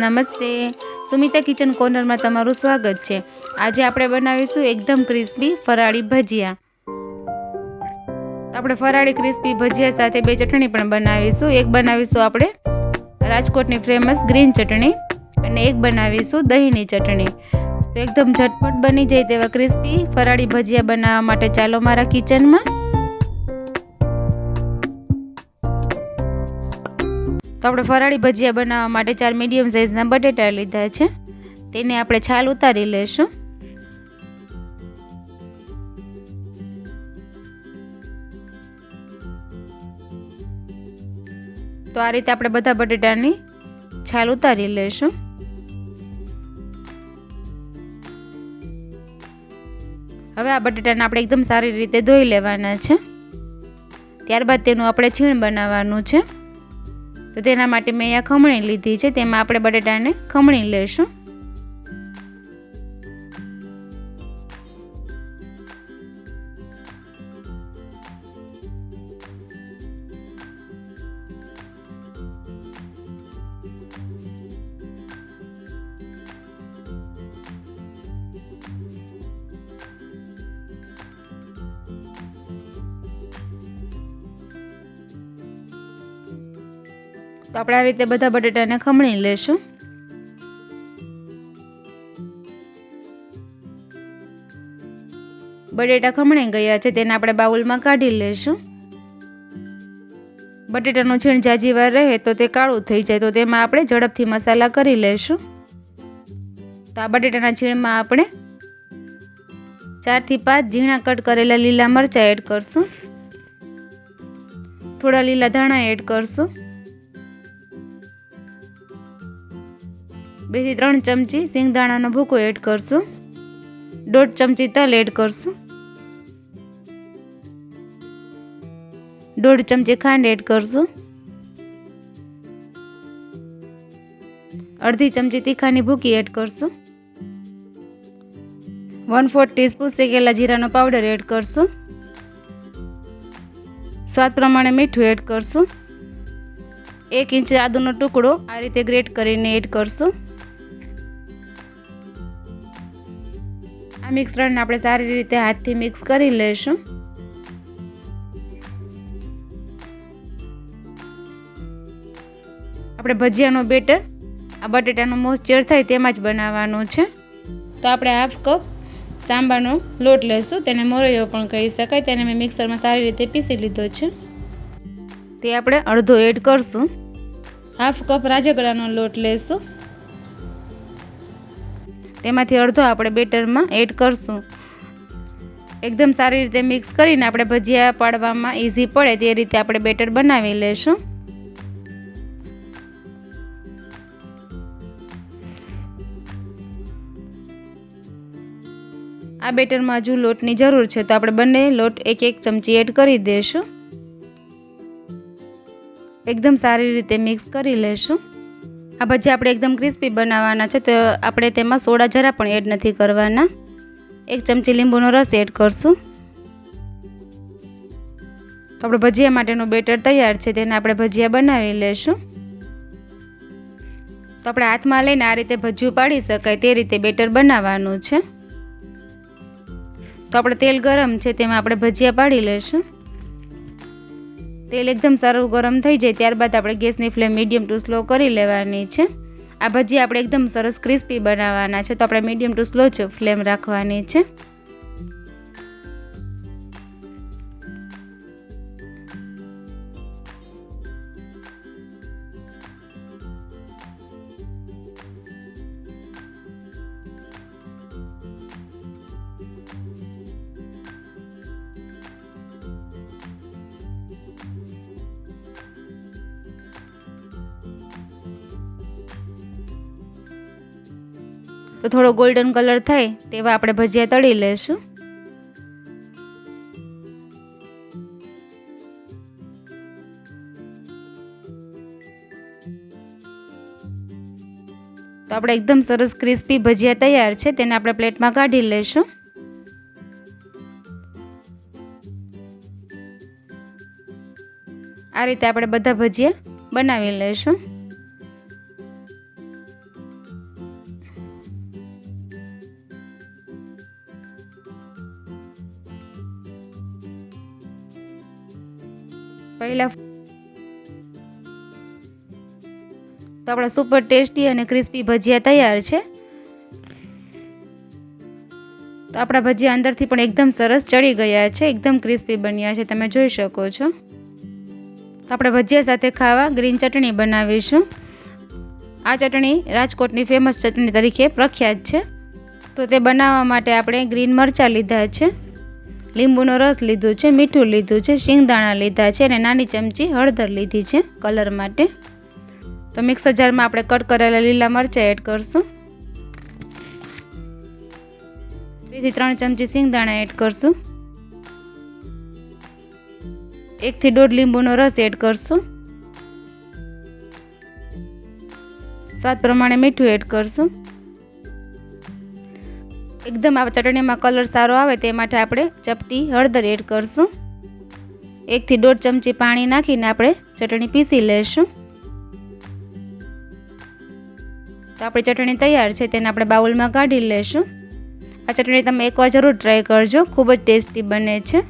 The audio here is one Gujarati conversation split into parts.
નમસ્તે. સુમિતા કિચન કોર્નરમાં તમારું સ્વાગત છે. આજે આપણે બનાવીશું એકદમ ક્રિસ્પી ફરાળી ભજીયા. આપણે ફરાળી ક્રિસ્પી ભજીયા સાથે બે ચટણી પણ બનાવીશું. એક બનાવીશું આપણે રાજકોટની ફેમસ ગ્રીન ચટણી અને એક બનાવીશું દહીંની ચટણી. તો એકદમ ઝટપટ બની જાય તેવા ક્રિસ્પી ફરાળી ભજીયા બનાવવા માટે ચાલો મારા કિચનમાં. તો આપણે ફરાળી ભજીયા બનાવવા માટે 4 મીડિયમ સાઇઝના બટેટા લીધા છે. તેને આપણે છાલ ઉતારી લેશું. તો આ રીતે આપણે બધા બટેટાની છાલ ઉતારી લેશું. હવે આ બટેટાને આપણે એકદમ સારી રીતે ધોઈ લેવાના છે. ત્યારબાદ તેનું આપણે છીણ બનાવવાનું છે. તો તેના માટે મેં અહીંયા ખમણી લીધી છે. તેમાં આપણે બટેટાને ખમણી લેશું. તો આપણે આ રીતે બધા બટેટાને ખમણી લેશું. બટેટા ખમણી ગયા છે તેને આપણે બાઉલમાં કાઢી લેશું. બટેટાનું છીણ જાજી વાર રહે તો તે કાળું થઈ જાય, તો તેમાં આપણે ઝડપથી મસાલા કરી લેશું. તો આ બટેટાના છીણમાં આપણે 4 થી 5 ઝીણા કટ કરેલા લીલા મરચાં એડ કરશું. થોડા લીલા ધાણા એડ કરશું. 2 થી 3 ચમચી સિંગદાણાનો ભૂકો એડ કરશું. 1.5 ચમચી તલ એડ કરશું. 1.5 ચમચી ખાંડ એડ કરશું. 1/2 ચમચી તીખાની ભૂકી એડ કરશું. 1/4 ટીસ્પૂન શેકેલા જીરાનો પાવડર એડ કરશું. સ્વાદ પ્રમાણે મીઠું એડ કરશું. 1 ઇંચ આદુનો ટુકડો આ રીતે ગ્રેટ કરીને એડ કરશું. આ મિશ્રણને આપણે સારી રીતે હાથથી મિક્સ કરી લેશું. આપણે ભજીયાનો બેટર આ બટેટાનો મોઈશ્ચર થાય તેમાં જ બનાવવાનું છે. તો આપણે 1/2 કપ સાંભાનો લોટ લેશું. તેને મોરૈયો પણ કહી શકાય. તેને મેં મિક્સરમાં સારી રીતે પીસી લીધો છે. તે આપણે અડધો એડ કરશું. 1/2 કપ રાજગરાનો લોટ લેશું. તેમાંથી અડધો આપણે બેટરમાં એડ કરશું. એકદમ સારી રીતે મિક્સ કરીને આપણે ભજીયા પાડવામાં ઇઝી પડે તે રીતે આપણે બેટર બનાવી લેશું. આ બેટરમાં હજુ લોટની જરૂર છે, તો આપણે બંને લોટ 1-1 ચમચી એડ કરી દઈશું. એકદમ સારી રીતે મિક્સ કરી લેશું. આ ભજીયા આપણે એકદમ ક્રિસ્પી બનાવવાના છે, તો આપણે તેમાં સોડા જરા પણ એડ નથી કરવાના. 1 ચમચી લીંબુનો રસ એડ કરશું. તો આપણે ભજીયા માટેનું બેટર તૈયાર છે. તેને આપણે ભજીયા બનાવી લેશું. તો આપણે હાથમાં લઈને આ રીતે ભજીયું પાડી શકાય તે રીતે બેટર બનાવવાનું છે. તો આપણે તેલ ગરમ છે તેમાં આપણે ભજીયા પાડી લેશું. તેલ એકદમ સારું ગરમ થઈ જાય ત્યારબાદ આપણે ગેસની ફ્લેમ મીડિયમ ટુ સ્લો કરી લેવાની છે. આ ભજીયા આપણે એકદમ સરસ ક્રિસ્પી બનાવવાના છે, તો આપણે મીડિયમ ટુ સ્લો જ ફ્લેમ રાખવાની છે. તો થોડો ગોલ્ડન કલર થાય તેવા આપણે ભજીયા તળી લેશું. તો આપણે એકદમ સરસ ક્રિસ્પી ભજીયા તૈયાર છે. તેને આપણે પ્લેટમાં કાઢી લેશું. આ રીતે આપણે બધા ભજીયા બનાવી લઈશું. પહેલાં તો આપણા સુપર ટેસ્ટી અને ક્રિસ્પી ભજીયા તૈયાર છે. તો આપણા ભજીયા અંદરથી પણ એકદમ સરસ ચડી ગયા છે, એકદમ ક્રિસ્પી બન્યા છે, તમે જોઈ શકો છો. તો આપણે ભજીયા સાથે ખાવા ગ્રીન ચટણી બનાવીશું. આ ચટણી રાજકોટની ફેમસ ચટણી તરીકે પ્રખ્યાત છે. તો તે બનાવવા માટે આપણે ગ્રીન મરચાં લીધા છે, લીંબુનો રસ લીધો છે, મીઠું લીધું છે, શિંગદાણા લીધા છે અને નાની ચમચી હળદર લીધી છે કલર માટે. તો મિક્સર જારમાં આપણે કટ કરેલા લીલા મરચાં એડ કરશું. 2 થી 3 ચમચી શિંગદાણા એડ કરશું. 1 થી 1.5 લીંબુનો રસ એડ કરશું. સ્વાદ પ્રમાણે મીઠું એડ કરશું. એકદમ આ ચટણીમાં કલર સારો આવે તે માટે આપણે ચપટી હળદર એડ કરશું. 1 થી 1.5 ચમચી પાણી નાખીને આપણે ચટણી પીસી લેશું. તો આપણી ચટણી તૈયાર છે, તેને આપણે બાઉલમાં કાઢી લેશું. આ ચટણી તમે એકવાર જરૂર ટ્રાય કરજો, ખૂબ જ ટેસ્ટી બને છે.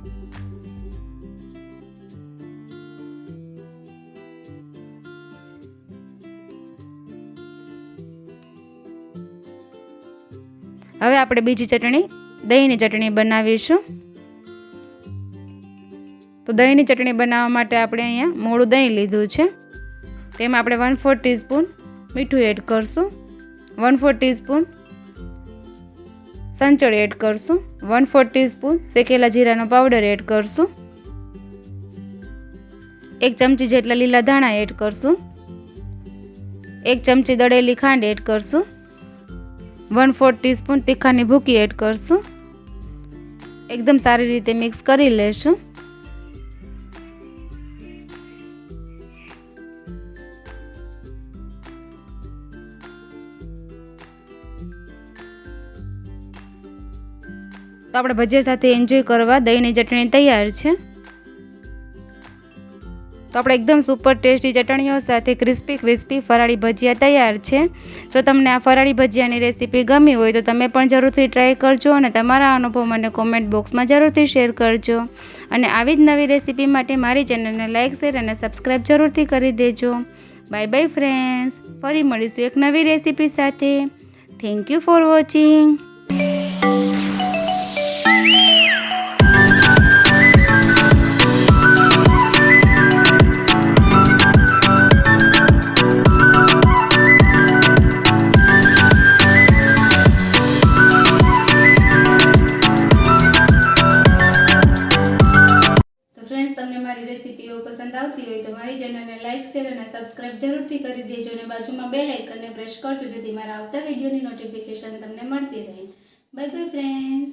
હવે આપણે બીજી ચટણી દહીંની ચટણી બનાવીશું. તો દહીંની ચટણી બનાવવા માટે આપણે અહીંયા મોળું દહીં લીધું છે. તેમાં આપણે 1/4 ટીસ્પૂન મીઠું એડ કરશું. 1/4 ટીસ્પૂન સંચળ એડ કરશું. 1/4 ટીસ્પૂન શેકેલા જીરાનો પાવડર એડ કરશું. 1 ચમચી જેટલા લીલા ધાણા એડ કરશું. 1 ચમચી દળેલી ખાંડ એડ કરશું. 1/4 ટીસ્પૂન તીખાની ભૂકી એડ કરશું. એકદમ સારી રીતે મિક્સ કરી લેશું. તો આપણે ભજીયા સાથે એન્જોય કરવા દહીંની ચટણી તૈયાર છે. તો આપણે એકદમ સુપર ટેસ્ટી ચટણીઓ સાથે ક્રિસ્પી ફરાળી ભજીયા તૈયાર છે. જો તમને આ ફરાળી ભજીયાની રેસીપી ગમી હોય તો તમે પણ જરૂરથી ટ્રાય કરજો અને તમારા અનુભવ મને કોમેન્ટ બોક્સમાં જરૂરથી શેર કરજો. અને આવી જ નવી રેસીપી માટે મારી ચેનલને લાઇક, શેર અને સબસ્ક્રાઈબ જરૂરથી કરી દેજો. બાય બાય ફ્રેન્ડ્સ, ફરી મળીશું એક નવી રેસીપી સાથે. Thank you for watching. રેસીપીઓ પસંદ આવતી હોય તો મારી ચેનલને લાઇક, શેર અને સબસ્ક્રાઇબ જરૂરથી કરી દેજો અને બાજુમાં બેલ આઇકનને પ્રેસ કરજો જેથી મારા આવતા વિડીયોની નોટિફિકેશન તમને મળતી રહે. Bye bye friends.